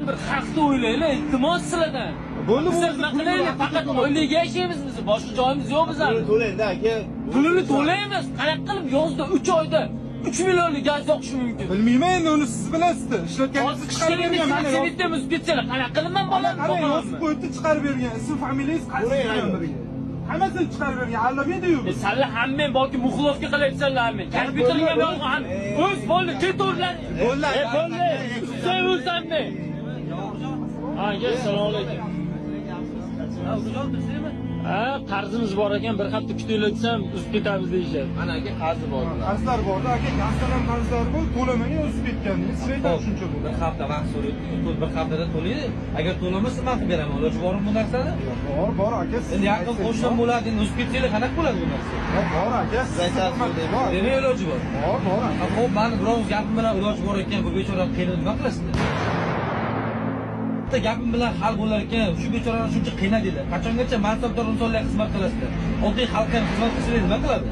bir haqda o'ylaylik, iltimos sizlardan. Bo'ldi, Biz nima qilaylik? Faqat oilaga yashaymiz biz. Boshqa joyimiz yo'q bizning. To'laydi aka. Pulini to'laymiz. Qanaqa qilib yozda 3 oyda 3 millionlik gaz yoqish mumkin? Bilmayman endi uni siz bilasiz. Ishlatganingizni chiqarib bergan mana. Sevitamiz bitsalar, qanaqa qilib men bolamni Qarang, yozib qo'yibdi, chiqarib bergan. Ism familiyangiz qaysi bilan birga? Hammasini chiqarib bergan. Allabedi-yu. Salla hammen balki muxlofga qilyapsanlarmi? Kompyuterga yozgan ham. O'z bo'ldi, ketorlar. Bo'ldi. Sen o'zsanmi? Ha, assalomu alaykum. Ha, qarzimiz bor ekan, bir hafta kutinglar desam, uzib ketamiz deyishadi. Mana aka qarzi bor. Qarzlar borda, aka, gazdan qarzlari bor, to'lamagan o'zib ketgandingiz. Sizlar shuncha bo'ldi. Bir hafta vaqt so'raydi. Bir haftada to'laydi. Agar to'lamasa men qilib beraman. Iloji bormi bu narsani? Bor aka. Endi yaqin qo'shnim bo'ladi, endi o'zib ketsangiz qanaqa bo'ladi bu narsa? Bor aka. Nima iloji bor? Bor. Xo'p, meni birov gapim bilan iloji bor ekan, bu bechora qiynalib nima qilasizlar? Gapim bilan hal bo'lar ekan, shu bechorani shuncha qiynadinglar. Qachongacha mansabdor insonlarga xizmat qilasizlar? Oddiy xalqqa xizmat qilsangiz nima qiladi?